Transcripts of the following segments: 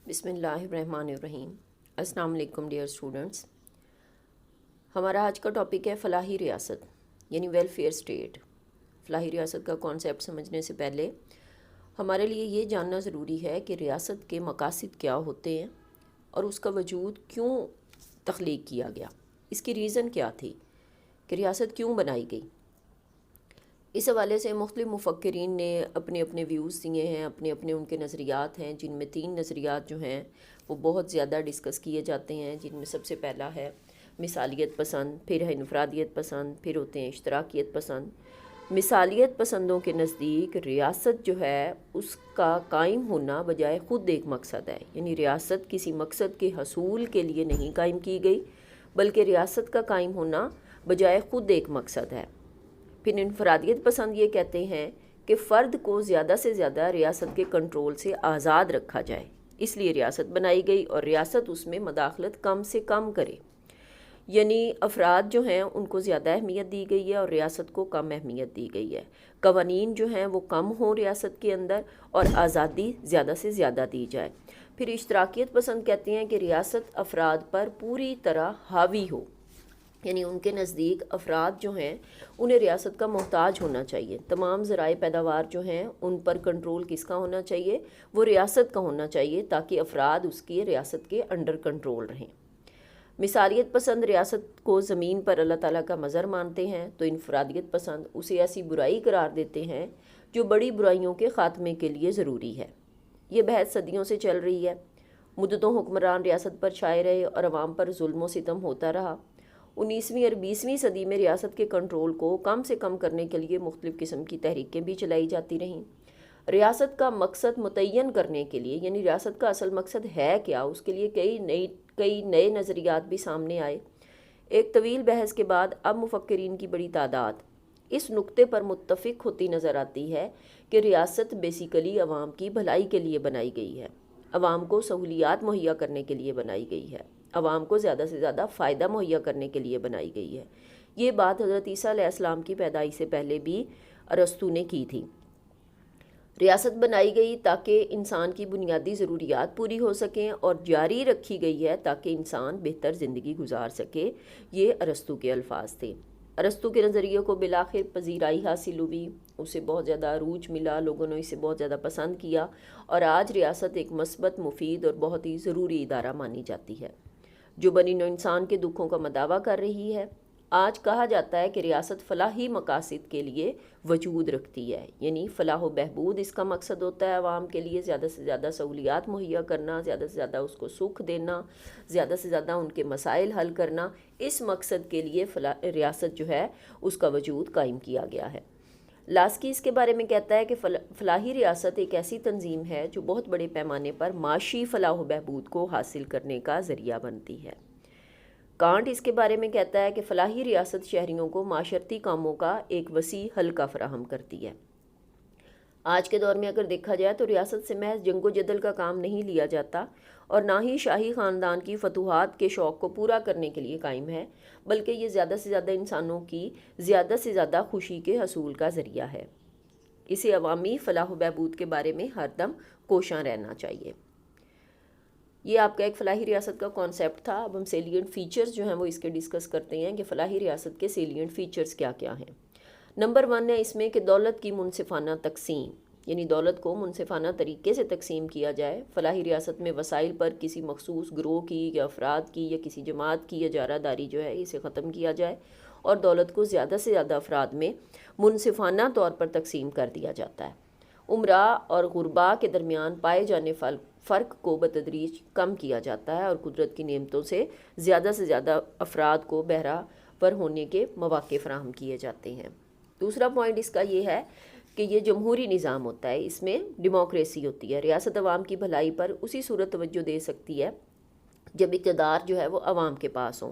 بسم اللہ الرحمن الرحیم۔ السلام علیکم ڈیئر اسٹوڈنٹس۔ ہمارا آج کا ٹاپک ہے فلاحی ریاست یعنی ویلفیئر اسٹیٹ۔ فلاحی ریاست کا کانسیپٹ سمجھنے سے پہلے ہمارے لیے یہ جاننا ضروری ہے کہ ریاست کے مقاصد کیا ہوتے ہیں اور اس کا وجود کیوں تخلیق کیا گیا، اس کی ریزن کیا تھی کہ ریاست کیوں بنائی گئی۔ اس حوالے سے مختلف مفکرین نے اپنے اپنے ویوز دیے ہیں، اپنے اپنے ان کے نظریات ہیں، جن میں 3 نظریات جو ہیں وہ بہت زیادہ ڈسکس کیے جاتے ہیں، جن میں سب سے پہلا ہے مثالیت پسند، پھر ہے انفرادیت پسند، پھر ہوتے ہیں اشتراکیت پسند۔ مثالیت پسندوں کے نزدیک ریاست جو ہے اس کا قائم ہونا بجائے خود ایک مقصد ہے، یعنی ریاست کسی مقصد کے حصول کے لیے نہیں قائم کی گئی بلکہ ریاست کا قائم ہونا بجائے خود ایک مقصد ہے۔ پھر انفرادیت پسند یہ کہتے ہیں کہ فرد کو زیادہ سے زیادہ ریاست کے کنٹرول سے آزاد رکھا جائے، اس لیے ریاست بنائی گئی اور ریاست اس میں مداخلت کم سے کم کرے، یعنی افراد جو ہیں ان کو زیادہ اہمیت دی گئی ہے اور ریاست کو کم اہمیت دی گئی ہے۔ قوانین جو ہیں وہ کم ہوں ریاست کے اندر اور آزادی زیادہ سے زیادہ دی جائے۔ پھر اشتراکیت پسند کہتے ہیں کہ ریاست افراد پر پوری طرح حاوی ہو، یعنی ان کے نزدیک افراد جو ہیں انہیں ریاست کا محتاج ہونا چاہیے، تمام ذرائع پیداوار جو ہیں ان پر کنٹرول کس کا ہونا چاہیے، وہ ریاست کا ہونا چاہیے تاکہ افراد اس کی ریاست کے انڈر کنٹرول رہیں۔ مثالیت پسند ریاست کو زمین پر اللہ تعالیٰ کا مظہر مانتے ہیں، تو انفرادیت پسند اسے ایسی برائی قرار دیتے ہیں جو بڑی برائیوں کے خاتمے کے لیے ضروری ہے۔ یہ بحث صدیوں سے چل رہی ہے، مدتوں حکمران ریاست پر چھائے رہے اور عوام پر ظلم و ستم ہوتا رہا۔ 19ویں اور 20ویں صدی میں ریاست کے کنٹرول کو کم سے کم کرنے کے لیے مختلف قسم کی تحریکیں بھی چلائی جاتی رہیں۔ ریاست کا مقصد متعین کرنے کے لیے، یعنی ریاست کا اصل مقصد ہے کیا، اس کے لیے کئی نئے نظریات بھی سامنے آئے۔ ایک طویل بحث کے بعد اب مفکرین کی بڑی تعداد اس نقطے پر متفق ہوتی نظر آتی ہے کہ ریاست بیسیکلی عوام کی بھلائی کے لیے بنائی گئی ہے، عوام کو سہولیات مہیا کرنے کے لیے بنائی گئی ہے، عوام کو زیادہ سے زیادہ فائدہ مہیا کرنے کے لیے بنائی گئی ہے۔ یہ بات حضرت عیسیٰ علیہ السلام کی پیدائش سے پہلے بھی ارسطو نے کی تھی۔ ریاست بنائی گئی تاکہ انسان کی بنیادی ضروریات پوری ہو سکیں اور جاری رکھی گئی ہے تاکہ انسان بہتر زندگی گزار سکے، یہ ارسطو کے الفاظ تھے۔ ارسطو کے نظریے کو بالآخر پذیرائی حاصل ہوئی، اسے بہت زیادہ عروج ملا، لوگوں نے اسے بہت زیادہ پسند کیا اور آج ریاست ایک مثبت، مفید اور بہت ہی ضروری ادارہ مانی جاتی ہے جو بنی نوع انسان کے دکھوں کا مداوع کر رہی ہے۔ آج کہا جاتا ہے کہ ریاست فلاحی مقاصد کے لیے وجود رکھتی ہے، یعنی فلاح و بہبود اس کا مقصد ہوتا ہے، عوام کے لیے زیادہ سے زیادہ سہولیات مہیا کرنا، زیادہ سے زیادہ اس کو سکھ دینا، زیادہ سے زیادہ ان کے مسائل حل کرنا۔ اس مقصد کے لیے ریاست جو ہے اس کا وجود قائم کیا گیا ہے۔ لاسکی اس کے بارے میں کہتا ہے کہ فلاحی ریاست ایک ایسی تنظیم ہے جو بہت بڑے پیمانے پر معاشی فلاح و بہبود کو حاصل کرنے کا ذریعہ بنتی ہے۔ کانٹ اس کے بارے میں کہتا ہے کہ فلاحی ریاست شہریوں کو معاشرتی کاموں کا ایک وسیع حلقہ فراہم کرتی ہے۔ آج کے دور میں اگر دیکھا جائے تو ریاست سے محض جنگ و جدل کا کام نہیں لیا جاتا اور نہ ہی شاہی خاندان کی فتوحات کے شوق کو پورا کرنے کے لیے قائم ہے، بلکہ یہ زیادہ سے زیادہ انسانوں کی زیادہ سے زیادہ خوشی کے حصول کا ذریعہ ہے۔ اسے عوامی فلاح و بہبود کے بارے میں ہر دم کوشاں رہنا چاہیے۔ یہ آپ کا ایک فلاحی ریاست کا کانسیپٹ تھا۔ اب ہم سیلینٹ فیچرز جو ہیں وہ اس کے ڈسکس کرتے ہیں کہ فلاحی ریاست کے سیلینٹ فیچرز کیا کیا ہیں۔ نمبر 1 ہے اس میں کہ دولت کی منصفانہ تقسیم، یعنی دولت کو منصفانہ طریقے سے تقسیم کیا جائے۔ فلاحی ریاست میں وسائل پر کسی مخصوص گروہ کی یا افراد کی یا کسی جماعت کی اجارہ داری جو ہے اسے ختم کیا جائے اور دولت کو زیادہ سے زیادہ افراد میں منصفانہ طور پر تقسیم کر دیا جاتا ہے۔ امراء اور غرباء کے درمیان پائے جانے فرق کو بتدریج کم کیا جاتا ہے اور قدرت کی نعمتوں سے زیادہ افراد کو بہرہ ور ہونے کے مواقع فراہم کیے جاتے ہیں۔ دوسرا پوائنٹ اس کا یہ ہے کہ یہ جمہوری نظام ہوتا ہے، اس میں ڈیموکریسی ہوتی ہے۔ ریاست عوام کی بھلائی پر اسی صورت توجہ دے سکتی ہے جب اقتدار جو ہے وہ عوام کے پاس ہوں۔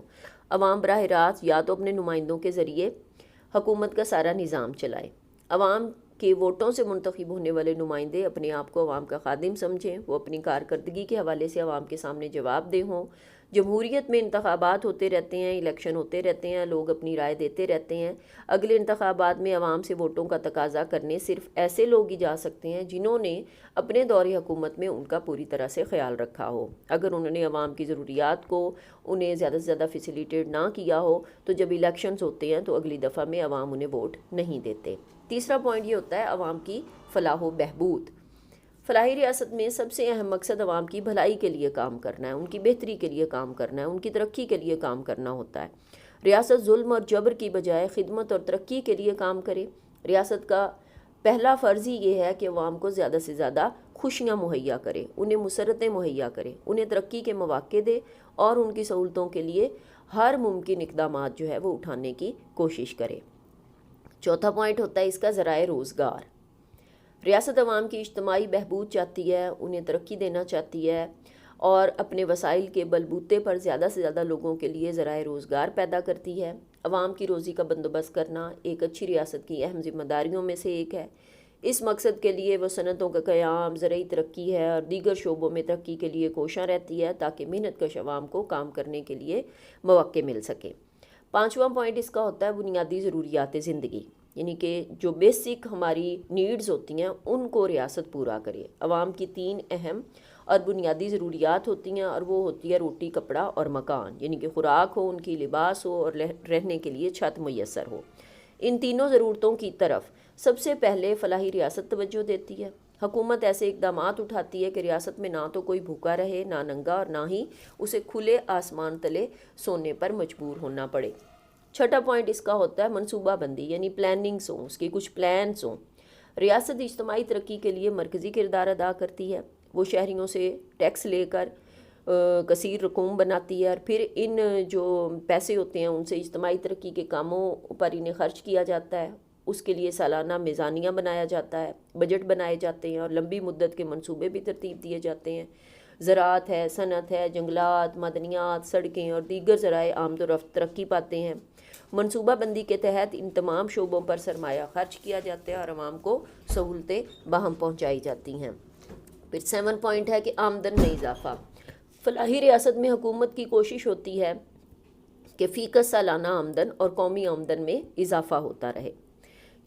عوام براہ راست یا تو اپنے نمائندوں کے ذریعے حکومت کا سارا نظام چلائے۔ عوام کے ووٹوں سے منتخب ہونے والے نمائندے اپنے آپ کو عوام کا خادم سمجھیں، وہ اپنی کارکردگی کے حوالے سے عوام کے سامنے جواب دہ ہوں، جمہوریت میں انتخابات ہوتے رہتے ہیں، الیکشن ہوتے رہتے ہیں، لوگ اپنی رائے دیتے رہتے ہیں۔ اگلے انتخابات میں عوام سے ووٹوں کا تقاضا کرنے صرف ایسے لوگ ہی جا سکتے ہیں جنہوں نے اپنے دور حکومت میں ان کا پوری طرح سے خیال رکھا ہو۔ اگر انہوں نے عوام کی ضروریات کو انہیں زیادہ سے زیادہ فیسیلیٹیٹ نہ کیا ہو تو جب الیکشنز ہوتے ہیں تو اگلی دفعہ میں عوام انہیں ووٹ نہیں دیتے۔ تیسرا پوائنٹ یہ ہوتا ہے عوام کی فلاح و بہبود۔ فلاحی ریاست میں سب سے اہم مقصد عوام کی بھلائی کے لیے کام کرنا ہے، ان کی بہتری کے لیے کام کرنا ہے، ان کی ترقی کے لیے کام کرنا ہوتا ہے۔ ریاست ظلم اور جبر کی بجائے خدمت اور ترقی کے لیے کام کرے۔ ریاست کا پہلا فرض ہی یہ ہے کہ عوام کو زیادہ سے زیادہ خوشیاں مہیا کرے، انہیں مسرتیں مہیا کرے، انہیں ترقی کے مواقع دے اور ان کی سہولتوں کے لیے ہر ممکن اقدامات جو ہے وہ اٹھانے کی کوشش کرے۔ چوتھا پوائنٹ ہوتا ہے اس کا ذرائع روزگار۔ ریاست عوام کی اجتماعی بہبود چاہتی ہے، انہیں ترقی دینا چاہتی ہے اور اپنے وسائل کے بلبوتے پر زیادہ سے زیادہ لوگوں کے لیے ذرائع روزگار پیدا کرتی ہے۔ عوام کی روزی کا بندوبست کرنا ایک اچھی ریاست کی اہم ذمہ داریوں میں سے ایک ہے۔ اس مقصد کے لیے وہ صنعتوں کا قیام، زرعی ترقی ہے اور دیگر شعبوں میں ترقی کے لیے کوشاں رہتی ہے تاکہ محنت کش عوام کو کام کرنے کے لیے مواقع مل سکے۔ پانچواں پوائنٹ اس کا ہوتا ہے بنیادی ضروریات زندگی، یعنی کہ جو بیسک ہماری نیڈز ہوتی ہیں ان کو ریاست پورا کرے۔ عوام کی 3 اہم اور بنیادی ضروریات ہوتی ہیں اور وہ ہوتی ہے روٹی، کپڑا اور مکان، یعنی کہ خوراک ہو، ان کی لباس ہو اور رہنے کے لیے چھت میسر ہو۔ ان تینوں ضرورتوں کی طرف سب سے پہلے فلاحی ریاست توجہ دیتی ہے۔ حکومت ایسے اقدامات اٹھاتی ہے کہ ریاست میں نہ تو کوئی بھوکا رہے، نہ ننگا، اور نہ ہی اسے کھلے آسمان تلے سونے پر مجبور ہونا پڑے۔ چھٹا پوائنٹ اس کا ہوتا ہے منصوبہ بندی، یعنی پلاننگز ہوں، اس کی کچھ پلانز ہوں۔ ریاست اجتماعی ترقی کے لیے مرکزی کردار ادا کرتی ہے۔ وہ شہریوں سے ٹیکس لے کر کثیر رقوم بناتی ہے اور پھر ان جو پیسے ہوتے ہیں ان سے اجتماعی ترقی کے کاموں پر انہیں خرچ کیا جاتا ہے۔ اس کے لیے سالانہ میزانیہ بنایا جاتا ہے، بجٹ بنائے جاتے ہیں اور لمبی مدت کے منصوبے بھی ترتیب دیے جاتے ہیں۔ زراعت ہے، صنعت ہے، جنگلات، معدنیات، سڑکیں اور دیگر ذرائع آمد و رفت ترقی پاتے ہیں۔ منصوبہ بندی کے تحت ان تمام شعبوں پر سرمایہ خرچ کیا جاتا ہے اور عوام کو سہولتیں باہم پہنچائی جاتی ہیں۔ پھر 7 پوائنٹ ہے کہ آمدن میں اضافہ۔ فلاحی ریاست میں حکومت کی کوشش ہوتی ہے کہ فی کس سالانہ آمدن اور قومی آمدن میں اضافہ ہوتا رہے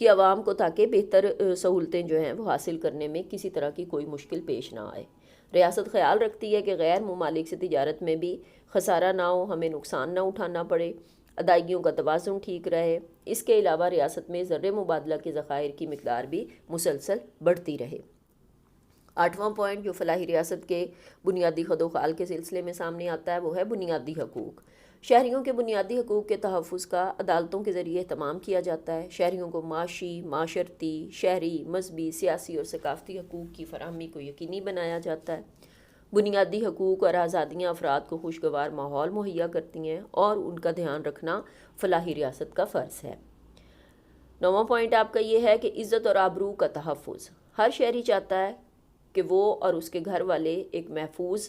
کہ عوام کو تاکہ بہتر سہولتیں جو ہیں وہ حاصل کرنے میں کسی طرح کی کوئی مشکل پیش نہ آئے۔ ریاست خیال رکھتی ہے کہ غیر ممالک سے تجارت میں بھی خسارہ نہ ہو، ہمیں نقصان نہ اٹھانا پڑے، ادائیگیوں کا توازن ٹھیک رہے۔ اس کے علاوہ ریاست میں زر مبادلہ کے ذخائر کی مقدار بھی مسلسل بڑھتی رہے۔ 8واں پوائنٹ جو فلاحی ریاست کے بنیادی خد و خال کے سلسلے میں سامنے آتا ہے وہ ہے بنیادی حقوق۔ شہریوں کے بنیادی حقوق کے تحفظ کا عدالتوں کے ذریعے اہتمام کیا جاتا ہے۔ شہریوں کو معاشی، معاشرتی، شہری، مذہبی، سیاسی اور ثقافتی حقوق کی فراہمی کو یقینی بنایا جاتا ہے۔ بنیادی حقوق اور آزادیاں افراد کو خوشگوار ماحول مہیا کرتی ہیں اور ان کا دھیان رکھنا فلاحی ریاست کا فرض ہے۔ 9واں پوائنٹ آپ کا یہ ہے کہ عزت اور آبرو کا تحفظ۔ ہر شہری چاہتا ہے کہ وہ اور اس کے گھر والے ایک محفوظ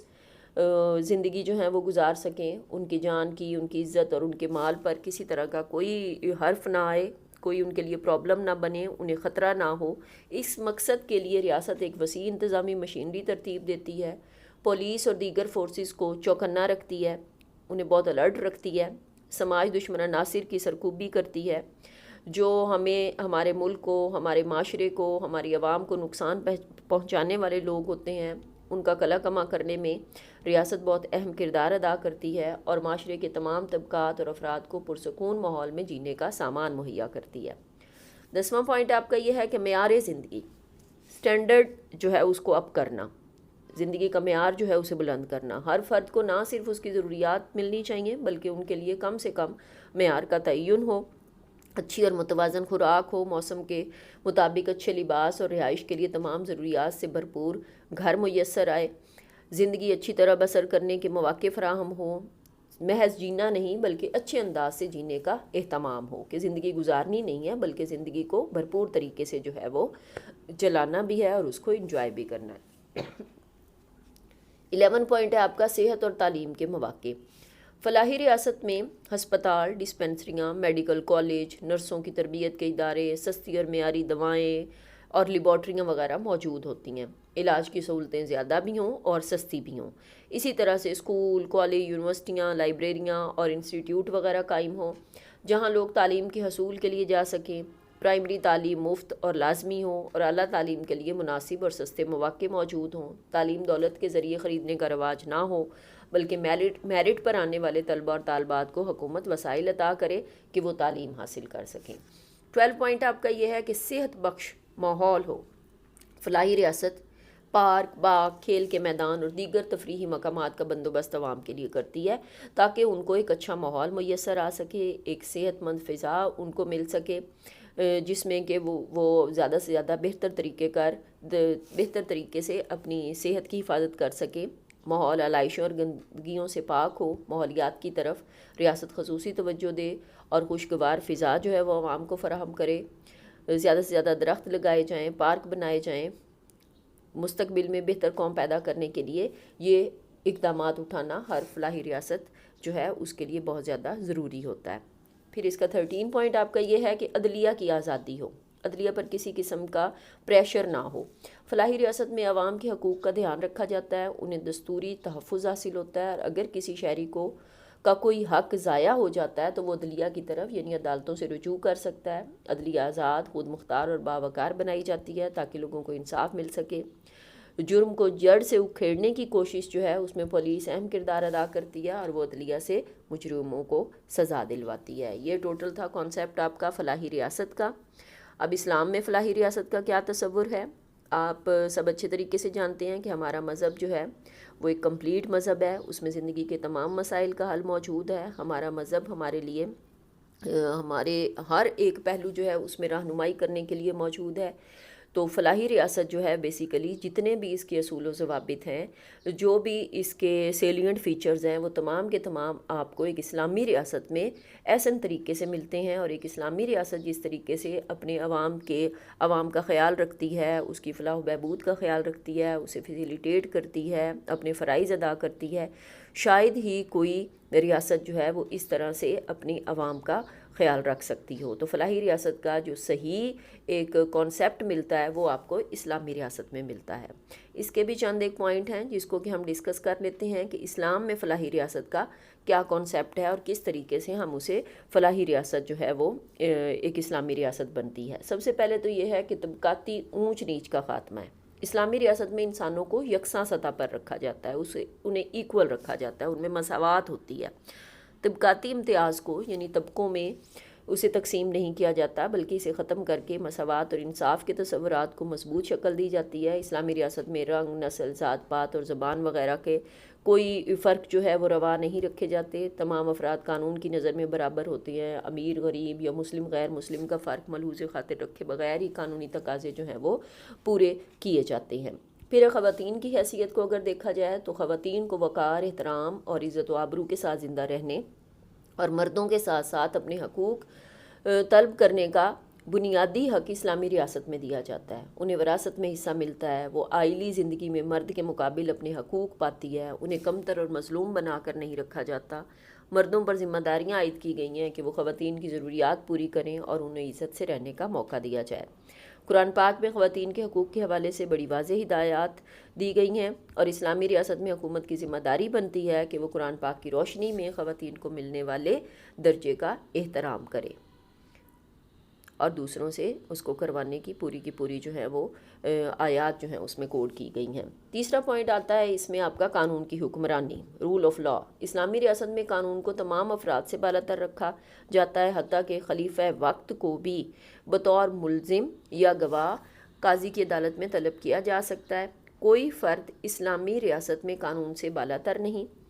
زندگی جو ہے وہ گزار سکیں، ان کی جان کی، ان کی عزت اور ان کے مال پر کسی طرح کا کوئی حرف نہ آئے، کوئی ان کے لیے پرابلم نہ بنے، انہیں خطرہ نہ ہو۔ اس مقصد کے لیے ریاست ایک وسیع انتظامی مشینری ترتیب دیتی ہے، پولیس اور دیگر فورسز کو چوکنا رکھتی ہے، انہیں بہت الرٹ رکھتی ہے، سماج دشمن عناصر کی سرکوبی کرتی ہے جو ہمیں، ہمارے ملک کو، ہمارے معاشرے کو، ہماری عوام کو نقصان پہنچانے والے لوگ ہوتے ہیں، ان کا کلا کما کرنے میں ریاست بہت اہم کردار ادا کرتی ہے اور معاشرے کے تمام طبقات اور افراد کو پرسکون ماحول میں جینے کا سامان مہیا کرتی ہے۔ 10واں پوائنٹ آپ کا یہ ہے کہ معیار زندگی، سٹینڈرڈ جو ہے اس کو اپ کرنا، زندگی کا معیار جو ہے اسے بلند کرنا۔ ہر فرد کو نہ صرف اس کی ضروریات ملنی چاہیے بلکہ ان کے لیے کم سے کم معیار کا تعین ہو، اچھی اور متوازن خوراک ہو، موسم کے مطابق اچھے لباس اور رہائش کے لیے تمام ضروریات سے بھرپور گھر میسر آئے، زندگی اچھی طرح بسر کرنے کے مواقع فراہم ہوں، محض جینا نہیں بلکہ اچھے انداز سے جینے کا اہتمام ہو کہ زندگی گزارنی نہیں ہے بلکہ زندگی کو بھرپور طریقے سے جو ہے وہ چلانا بھی ہے اور اس کو انجوائے بھی کرنا ہے۔ 11 پوائنٹ ہے آپ کا صحت اور تعلیم کے مواقع۔ فلاحی ریاست میں ہسپتال، ڈسپنسریاں، میڈیکل کالج، نرسوں کی تربیت کے ادارے، سستی اور معیاری دوائیں اور لیبارٹریاں وغیرہ موجود ہوتی ہیں، علاج کی سہولتیں زیادہ بھی ہوں اور سستی بھی ہوں۔ اسی طرح سے اسکول، کالج، یونیورسٹیاں، لائبریریاں اور انسٹیٹیوٹ وغیرہ قائم ہوں جہاں لوگ تعلیم کے حصول کے لیے جا سکیں۔ پرائمری تعلیم مفت اور لازمی ہو اور اعلیٰ تعلیم کے لیے مناسب اور سستے مواقع موجود ہوں۔ تعلیم دولت کے ذریعے خریدنے کا رواج نہ ہو بلکہ میرٹ پر آنے والے طلبہ اور طالبات کو حکومت وسائل عطا کرے کہ وہ تعلیم حاصل کر سکیں۔ 12 پوائنٹ آپ کا یہ ہے کہ صحت بخش ماحول ہو۔ فلاحی ریاست پارک، باغ، کھیل کے میدان اور دیگر تفریحی مقامات کا بندوبست عوام کے لیے کرتی ہے تاکہ ان کو ایک اچھا ماحول میسر آ سکے، ایک صحت مند فضا ان کو مل سکے جس میں کہ وہ زیادہ سے زیادہ بہتر طریقے سے اپنی صحت کی حفاظت کر سکے۔ ماحول آلائشوں اور گندگیوں سے پاک ہو۔ ماحولیات کی طرف ریاست خصوصی توجہ دے اور خوشگوار فضا جو ہے وہ عوام کو فراہم کرے۔ زیادہ سے زیادہ درخت لگائے جائیں، پارک بنائے جائیں۔ مستقبل میں بہتر قوم پیدا کرنے کے لیے یہ اقدامات اٹھانا ہر فلاحی ریاست جو ہے اس کے لیے بہت زیادہ ضروری ہوتا ہے۔ پھر اس کا 13 پوائنٹ آپ کا یہ ہے کہ عدلیہ کی آزادی ہو، عدلیہ پر کسی قسم کا پریشر نہ ہو۔ فلاحی ریاست میں عوام کے حقوق کا دھیان رکھا جاتا ہے، انہیں دستوری تحفظ حاصل ہوتا ہے، اور اگر کسی شہری کا کوئی حق ضائع ہو جاتا ہے تو وہ عدلیہ کی طرف یعنی عدالتوں سے رجوع کر سکتا ہے۔ عدلیہ آزاد، خود مختار اور باوقار بنائی جاتی ہے تاکہ لوگوں کو انصاف مل سکے۔ جرم کو جڑ سے اکھیڑنے کی کوشش جو ہے اس میں پولیس اہم کردار ادا کرتی ہے اور وہ عدلیہ سے مجرموں کو سزا دلواتی ہے۔ یہ ٹوٹل تھا کانسیپٹ آپ کا فلاحی ریاست کا۔ اب اسلام میں فلاحی ریاست کا کیا تصور ہے؟ آپ سب اچھے طریقے سے جانتے ہیں کہ ہمارا مذہب جو ہے وہ ایک کمپلیٹ مذہب ہے، اس میں زندگی کے تمام مسائل کا حل موجود ہے۔ ہمارا مذہب ہمارے لیے ہمارے ہر ایک پہلو جو ہے اس میں رہنمائی کرنے کے لیے موجود ہے۔ تو فلاحی ریاست جو ہے بیسیکلی جتنے بھی اس کے اصول و ضوابط ہیں، جو بھی اس کے سیلینٹ فیچرز ہیں، وہ تمام کے تمام آپ کو ایک اسلامی ریاست میں احسن طریقے سے ملتے ہیں۔ اور ایک اسلامی ریاست جس طریقے سے اپنے عوام کا خیال رکھتی ہے، اس کی فلاح و بہبود کا خیال رکھتی ہے، اسے فیسیلیٹیٹ کرتی ہے، اپنے فرائض ادا کرتی ہے، شاید ہی کوئی ریاست جو ہے وہ اس طرح سے اپنی عوام کا خیال رکھ سکتی ہو۔ تو فلاحی ریاست کا جو صحیح ایک کانسیپٹ ملتا ہے وہ آپ کو اسلامی ریاست میں ملتا ہے۔ اس کے بھی چند ایک پوائنٹ ہیں جس کو کہ ہم ڈسکس کر لیتے ہیں کہ اسلام میں فلاحی ریاست کا کیا کانسیپٹ ہے اور کس طریقے سے ہم اسے فلاحی ریاست جو ہے وہ ایک اسلامی ریاست بنتی ہے۔ سب سے پہلے تو یہ ہے کہ طبقاتی اونچ نیچ کا خاتمہ ہے۔ اسلامی ریاست میں انسانوں کو یکساں سطح پر رکھا جاتا ہے، انہیں ایکول رکھا جاتا ہے، ان میں مساوات ہوتی ہے۔ طبقاتی امتیاز کو یعنی طبقوں میں اسے تقسیم نہیں کیا جاتا بلکہ اسے ختم کر کے مساوات اور انصاف کے تصورات کو مضبوط شکل دی جاتی ہے۔ اسلامی ریاست میں رنگ، نسل، ذات پات اور زبان وغیرہ کے کوئی فرق جو ہے وہ روا نہیں رکھے جاتے۔ تمام افراد قانون کی نظر میں برابر ہوتے ہیں۔ امیر، غریب یا مسلم غیر مسلم کا فرق ملحوظ خاطر رکھے بغیر ہی قانونی تقاضے جو ہیں وہ پورے کیے جاتے ہیں۔ پھر خواتین کی حیثیت کو اگر دیکھا جائے تو خواتین کو وقار، احترام اور عزت و آبرو کے ساتھ زندہ رہنے اور مردوں کے ساتھ ساتھ اپنے حقوق طلب کرنے کا بنیادی حق اسلامی ریاست میں دیا جاتا ہے۔ انہیں وراثت میں حصہ ملتا ہے، وہ آئلی زندگی میں مرد کے مقابل اپنے حقوق پاتی ہے، انہیں کمتر اور مظلوم بنا کر نہیں رکھا جاتا۔ مردوں پر ذمہ داریاں عائد کی گئی ہیں کہ وہ خواتین کی ضروریات پوری کریں اور انہیں عزت سے رہنے کا موقع دیا جائے۔ قرآن پاک میں خواتین کے حقوق کے حوالے سے بڑی واضح ہدایات دی گئی ہیں اور اسلامی ریاست میں حکومت کی ذمہ داری بنتی ہے کہ وہ قرآن پاک کی روشنی میں خواتین کو ملنے والے درجے کا احترام کرے اور دوسروں سے اس کو کروانے کی پوری جو ہے وہ آیات جو ہیں اس میں کوڈ کی گئی ہیں۔ تیسرا پوائنٹ آتا ہے اس میں آپ کا قانون کی حکمرانی، رول آف لا۔ اسلامی ریاست میں قانون کو تمام افراد سے بالا تر رکھا جاتا ہے، حتیٰ کہ خلیفہ وقت کو بھی بطور ملزم یا گواہ قاضی کی عدالت میں طلب کیا جا سکتا ہے۔ کوئی فرد اسلامی ریاست میں قانون سے بالا تر نہیں،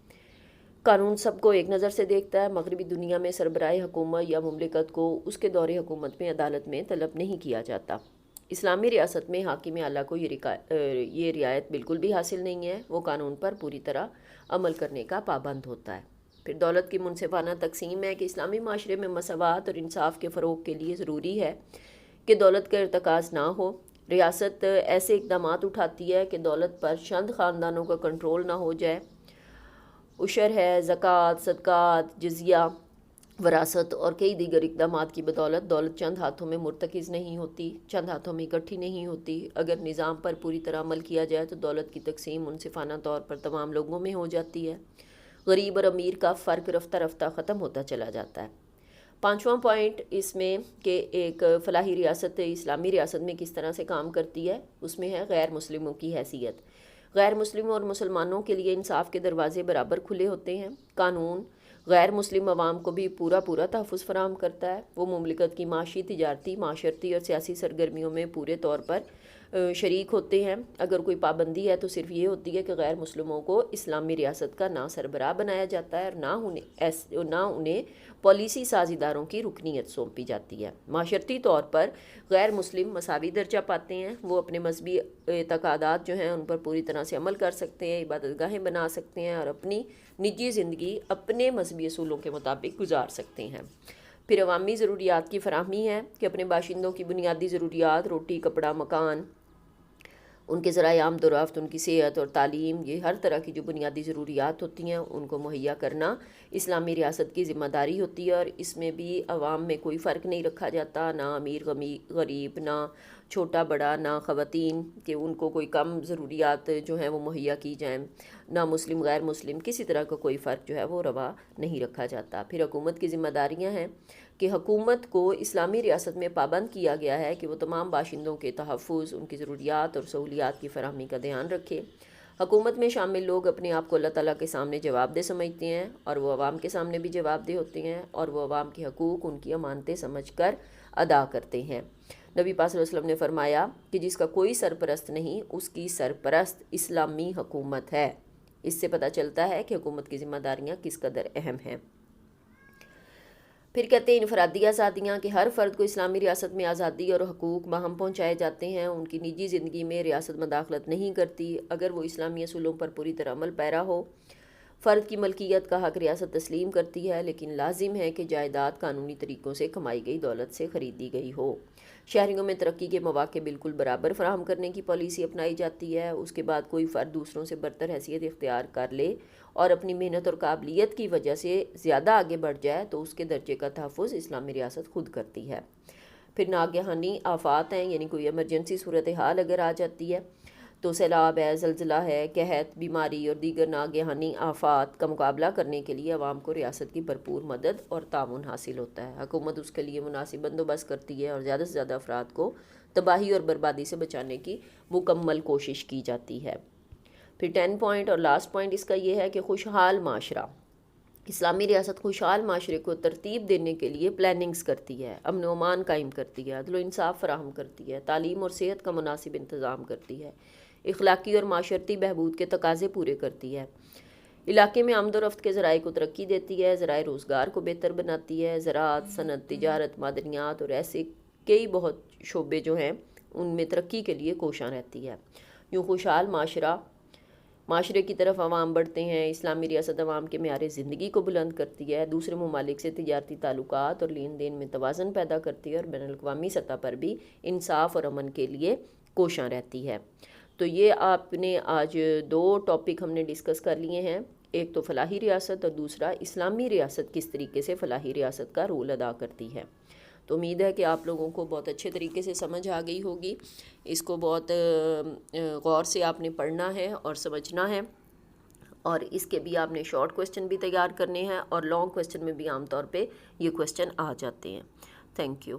قانون سب کو ایک نظر سے دیکھتا ہے۔ مغربی دنیا میں سربراہ حکومت یا مملکت کو اس کے دور حکومت میں عدالت میں طلب نہیں کیا جاتا۔ اسلامی ریاست میں حاکم اعلیٰ کو یہ رعایت بالکل بھی حاصل نہیں ہے، وہ قانون پر پوری طرح عمل کرنے کا پابند ہوتا ہے۔ پھر دولت کی منصفانہ تقسیم ہے کہ اسلامی معاشرے میں مساوات اور انصاف کے فروغ کے لیے ضروری ہے کہ دولت کا ارتکاز نہ ہو۔ ریاست ایسے اقدامات اٹھاتی ہے کہ دولت پر چند خاندانوں کا کنٹرول نہ ہو جائے۔ عشر ہے، زکوٰۃ، صدقات، جزیہ وراثت اور کئی دیگر اقدامات کی بدولت دولت چند ہاتھوں میں مرتکز نہیں ہوتی، چند ہاتھوں میں اکٹھی نہیں ہوتی۔ اگر نظام پر پوری طرح عمل کیا جائے تو دولت کی تقسیم منصفانہ طور پر تمام لوگوں میں ہو جاتی ہے۔ غریب اور امیر کا فرق رفتہ رفتہ ختم ہوتا چلا جاتا ہے۔ پانچواں پوائنٹ اس میں کہ ایک فلاحی ریاست اسلامی ریاست میں کس طرح سے کام کرتی ہے، اس میں ہے غیر مسلموں کی حیثیت۔ غیر مسلموں اور مسلمانوں کے لیے انصاف کے دروازے برابر کھلے ہوتے ہیں۔ قانون غیر مسلم عوام کو بھی پورا تحفظ فراہم کرتا ہے۔ وہ مملکت کی معاشی، تجارتی، معاشرتی اور سیاسی سرگرمیوں میں پورے طور پر شریک ہوتے ہیں۔ اگر کوئی پابندی ہے تو صرف یہ ہوتی ہے کہ غیر مسلموں کو اسلامی ریاست کا نہ سربراہ بنایا جاتا ہے اور نہ انہیں پالیسی ساز اداروں کی رکنیت سونپی جاتی ہے۔ معاشرتی طور پر غیر مسلم مساوی درجہ پاتے ہیں۔ وہ اپنے مذہبی اعتقادات جو ہیں ان پر پوری طرح سے عمل کر سکتے ہیں، عبادت گاہیں بنا سکتے ہیں اور اپنی نجی زندگی اپنے مذہبی اصولوں کے مطابق گزار سکتے ہیں۔ پھر عوامی ضروریات کی فراہمی ہے کہ اپنے باشندوں کی بنیادی ضروریات، روٹی، کپڑا، مکان، ان کے ذرائع آمد و رفت، ان کی صحت اور تعلیم، یہ ہر طرح کی جو بنیادی ضروریات ہوتی ہیں ان کو مہیا کرنا اسلامی ریاست کی ذمہ داری ہوتی ہے، اور اس میں بھی عوام میں کوئی فرق نہیں رکھا جاتا، نہ امیر غریب، نہ چھوٹا بڑا، نہ خواتین کہ ان کو کوئی کم ضروریات جو ہیں وہ مہیا کی جائیں، نہ مسلم غیر مسلم، کسی طرح کا کوئی فرق جو ہے وہ روا نہیں رکھا جاتا۔ پھر حکومت کی ذمہ داریاں ہیں کہ حکومت کو اسلامی ریاست میں پابند کیا گیا ہے کہ وہ تمام باشندوں کے تحفظ، ان کی ضروریات اور سہولیات کی فراہمی کا دھیان رکھے۔ حکومت میں شامل لوگ اپنے آپ کو اللہ تعالیٰ کے سامنے جواب دہ سمجھتے ہیں اور وہ عوام کے سامنے بھی جواب دہ ہوتے ہیں، اور وہ عوام کے حقوق ان کی امانتیں سمجھ کر ادا کرتے ہیں۔ نبی پاک صلی اللہ علیہ وسلم نے فرمایا کہ جس کا کوئی سرپرست نہیں اس کی سرپرست اسلامی حکومت ہے۔ اس سے پتہ چلتا ہے کہ حکومت کی ذمہ داریاں کس قدر اہم ہیں۔ پھر کہتے ہیں انفرادی آزادیاں کہ ہر فرد کو اسلامی ریاست میں آزادی اور حقوق باہم پہنچائے جاتے ہیں۔ ان کی نجی زندگی میں ریاست مداخلت نہیں کرتی اگر وہ اسلامی اصولوں پر پوری طرح عمل پیرا ہو۔ فرد کی ملکیت کا حق ریاست تسلیم کرتی ہے، لیکن لازم ہے کہ جائیداد قانونی طریقوں سے کمائی گئی دولت سے خریدی گئی ہو۔ شہریوں میں ترقی کے مواقع بالکل برابر فراہم کرنے کی پالیسی اپنائی جاتی ہے۔ اس کے بعد کوئی فرد دوسروں سے برتر حیثیت اختیار کر لے اور اپنی محنت اور قابلیت کی وجہ سے زیادہ آگے بڑھ جائے تو اس کے درجے کا تحفظ اسلامی ریاست خود کرتی ہے۔ پھر ناگہانی آفات ہیں، یعنی کوئی ایمرجنسی صورتحال اگر آ جاتی ہے تو سیلاب ہے، زلزلہ ہے، قحط، بیماری اور دیگر ناگہانی آفات کا مقابلہ کرنے کے لیے عوام کو ریاست کی بھرپور مدد اور تعاون حاصل ہوتا ہے۔ حکومت اس کے لیے مناسب بندوبست کرتی ہے اور زیادہ سے زیادہ افراد کو تباہی اور بربادی سے بچانے کی مکمل کوشش کی جاتی ہے۔ پھر 10 پوائنٹ اور لاسٹ پوائنٹ اس کا یہ ہے کہ خوشحال معاشرہ۔ اسلامی ریاست خوشحال معاشرے کو ترتیب دینے کے لیے پلاننگز کرتی ہے، امن و امان قائم کرتی ہے، عدل و انصاف فراہم کرتی ہے، تعلیم اور صحت کا مناسب انتظام کرتی ہے، اخلاقی اور معاشرتی بہبود کے تقاضے پورے کرتی ہے، علاقے میں آمد و رفت کے ذرائع کو ترقی دیتی ہے، ذرائع روزگار کو بہتر بناتی ہے، زراعت، صنعت، تجارت، معدنیات اور ایسے کئی بہت شعبے جو ہیں ان میں ترقی کے لیے کوشاں رہتی ہے۔ یوں خوشحال معاشرے کی طرف عوام بڑھتے ہیں۔ اسلامی ریاست عوام کے معیار زندگی کو بلند کرتی ہے، دوسرے ممالک سے تجارتی تعلقات اور لین دین میں توازن پیدا کرتی ہے اور بین الاقوامی سطح پر بھی انصاف اور امن کے لیے کوشاں رہتی ہے۔ تو یہ آپ نے آج 2 ٹاپک ہم نے ڈسکس کر لیے ہیں، ایک تو فلاحی ریاست اور دوسرا اسلامی ریاست کس طریقے سے فلاحی ریاست کا رول ادا کرتی ہے۔ تو امید ہے کہ آپ لوگوں کو بہت اچھے طریقے سے سمجھ آ گئی ہوگی۔ اس کو بہت غور سے آپ نے پڑھنا ہے اور سمجھنا ہے، اور اس کے بھی آپ نے شارٹ کویسچن بھی تیار کرنے ہیں اور لانگ کویسچن میں بھی عام طور پہ یہ کویسچن آ جاتے ہیں۔ Thank you.